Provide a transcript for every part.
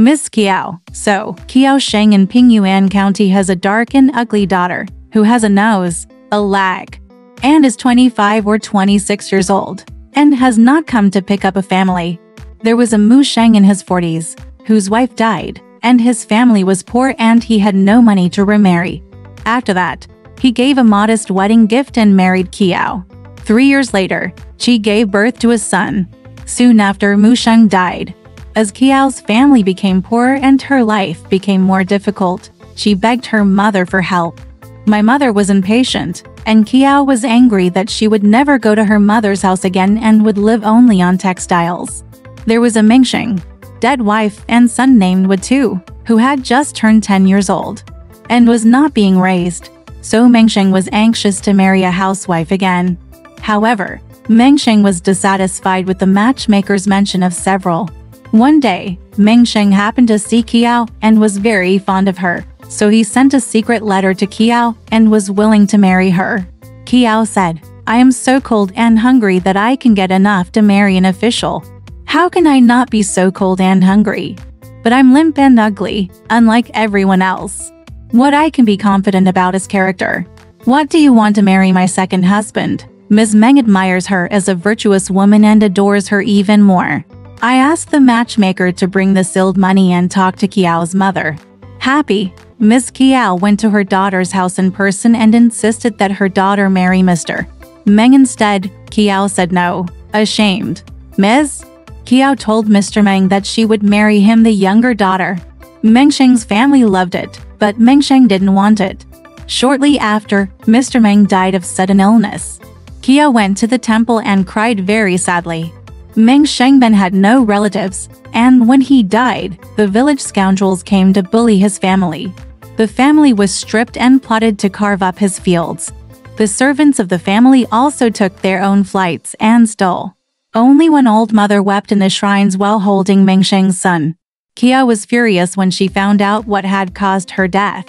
Miss Qiao. So, Qiao Sheng in Pingyuan County has a dark and ugly daughter who has a nose, a lag, and is 25 or 26 years old, and has not come to pick up a family. There was a Mu Sheng in his 40s, whose wife died, and his family was poor and he had no money to remarry. After that, he gave a modest wedding gift and married Qiao. 3 years later, she gave birth to a son. Soon after, Mu Sheng died. As Qiao's family became poor and her life became more difficult, she begged her mother for help. My mother was impatient, and Qiao was angry that she would never go to her mother's house again and would live only on textiles. There was a Mengsheng, dead wife and son named Wu, who had just turned 10 years old and was not being raised, so Mengsheng was anxious to marry a housewife again. However, Mengsheng was dissatisfied with the matchmaker's mention of several. One day, Mengsheng happened to see Qiao and was very fond of her, so he sent a secret letter to Qiao and was willing to marry her. Qiao said, "I am so cold and hungry that I can get enough to marry an official. How can I not be so cold and hungry? But I'm limp and ugly, unlike everyone else. What I can be confident about is character. What do you want to marry my second husband?" Ms. Meng admires her as a virtuous woman and adores her even more. I asked the matchmaker to bring the sealed money and talk to Qiao's mother. Happy, Ms. Qiao went to her daughter's house in person and insisted that her daughter marry Mr. Meng instead. Qiao said no. Ashamed, Ms. Qiao told Mr. Meng that she would marry him, the younger daughter. Mengsheng's family loved it, but Mengsheng didn't want it. Shortly after, Mr. Meng died of sudden illness. Qiao went to the temple and cried very sadly. Mengsheng then had no relatives, and when he died, the village scoundrels came to bully his family. The family was stripped and plotted to carve up his fields. The servants of the family also took their own flights and stole. Only one old mother wept in the shrines while holding Mengsheng's son. Qiao was furious when she found out what had caused her death.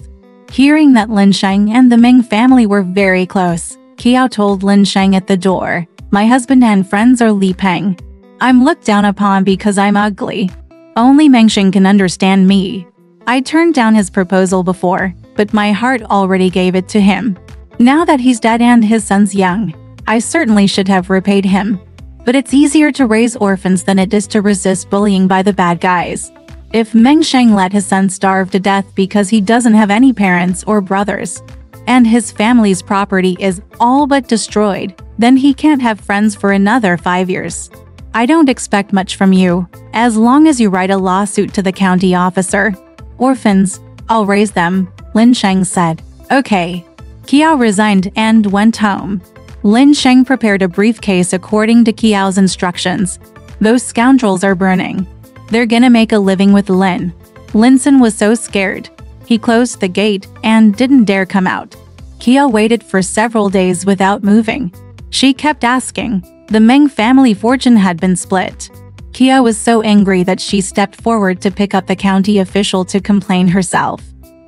Hearing that Lin Sheng and the Meng family were very close, Qiao told Lin Sheng at the door, "My husband and friends are Li Peng. I'm looked down upon because I'm ugly. Only Mengsheng can understand me. I turned down his proposal before, but my heart already gave it to him. Now that he's dead and his son's young, I certainly should have repaid him. But it's easier to raise orphans than it is to resist bullying by the bad guys. If Mengsheng let his son starve to death because he doesn't have any parents or brothers, and his family's property is all but destroyed, then he can't have friends for another 5 years. I don't expect much from you, as long as you write a lawsuit to the county officer. Orphans, I'll raise them," Lin Sheng said. Okay. Qiao resigned and went home. Lin Sheng prepared a briefcase according to Qiao's instructions. "Those scoundrels are burning. They're gonna make a living with Lin." Linson was so scared. He closed the gate and didn't dare come out. Qiao waited for several days without moving. She kept asking. The Meng family fortune had been split. Qiao was so angry that she stepped forward to pick up the county official to complain herself.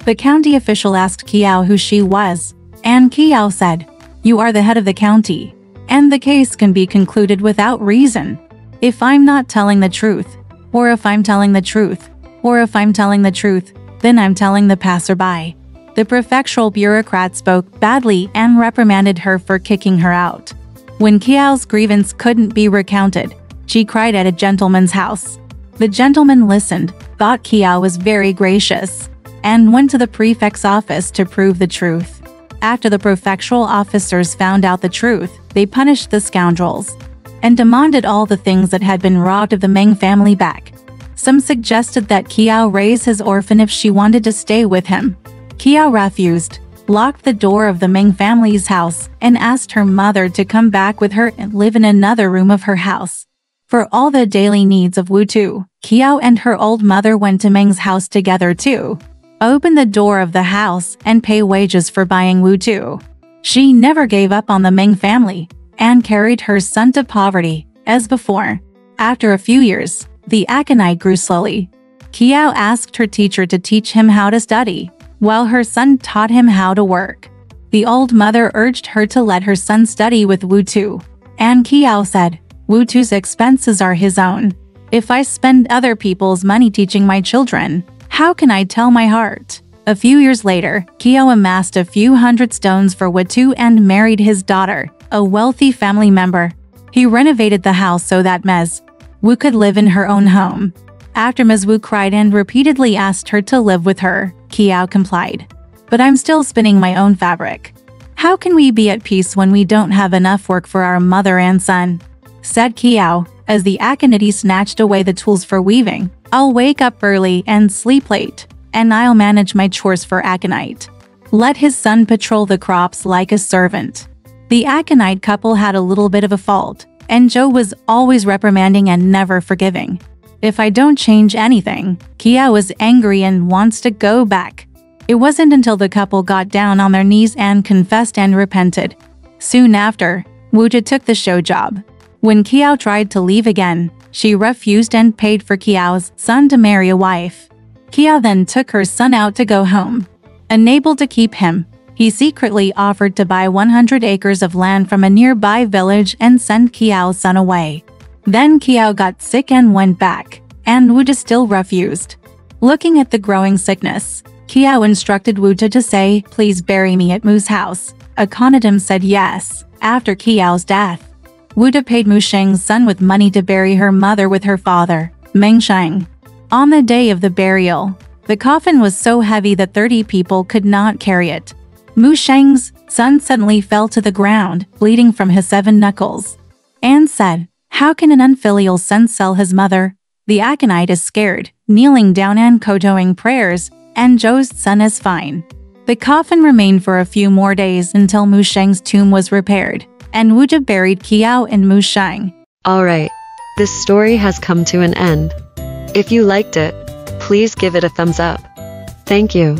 The county official asked Qiao who she was, and Qiao said, "You are the head of the county, and the case can be concluded without reason. If I'm not telling the truth, or if I'm telling the truth, or if I'm telling the truth, then I'm telling the passerby." The prefectural bureaucrat spoke badly and reprimanded her for kicking her out. When Qiao's grievance couldn't be recounted, she cried at a gentleman's house. The gentleman listened, thought Qiao was very gracious, and went to the prefect's office to prove the truth. After the prefectural officers found out the truth, they punished the scoundrels and demanded all the things that had been robbed of the Meng family back. Some suggested that Qiao raise his orphan if she wanted to stay with him. Qiao refused, locked the door of the Meng family's house, and asked her mother to come back with her and live in another room of her house. For all the daily needs of Wu Tu, Qiao and her old mother went to Meng's house together to open the door of the house and pay wages for buying Wu Tu. She never gave up on the Meng family and carried her son to poverty, as before. After a few years, the aconite grew slowly. Qiao asked her teacher to teach him how to study, while her son taught him how to work. The old mother urged her to let her son study with Wu Tu, and Qiao said, "Wu Tu's expenses are his own. If I spend other people's money teaching my children, how can I tell my heart? A few years later, Qiao amassed a few hundred stones for Wu and married his daughter, a wealthy family member. He renovated the house so that Ms. Wu could live in her own home. After Ms. Wu cried and repeatedly asked her to live with her, Qiao complied. But I'm still spinning my own fabric. How can we be at peace when we don't have enough work for our mother and son? Said Qiao, as the Akinite snatched away the tools for weaving. I'll wake up early and sleep late, and I'll manage my chores for Akinite. Let his son patrol the crops like a servant. The Akinite couple had a little bit of a fault, and Zhou was always reprimanding and never forgiving. If I don't change anything, Qiao is angry and wants to go back. It wasn't until the couple got down on their knees and confessed and repented. Soon after, Wu took the show job. When Qiao tried to leave again, she refused and paid for Qiao's son to marry a wife. Qiao then took her son out to go home. Unable to keep him, he secretly offered to buy 100 acres of land from a nearby village and send Qiao's son away. Then Qiao got sick and went back, and Wu still refused. Looking at the growing sickness, Qiao instructed Wu to say, "Please bury me at Mu's house." Akhenaten said yes. After Qiao's death, Wu paid Mu Sheng's son with money to bury her mother with her father, Meng Sheng. On the day of the burial, the coffin was so heavy that 30 people could not carry it. Mu Sheng's son suddenly fell to the ground, bleeding from his 7 knuckles, and said, "How can an unfilial son sell his mother?" The Akinite is scared, kneeling down and kowtowing prayers, and Zhou's son is fine. The coffin remained for a few more days until Mu Sheng's tomb was repaired, and Wu buried Qiao in Mu Sheng. Alright, this story has come to an end. If you liked it, please give it a thumbs up. Thank you.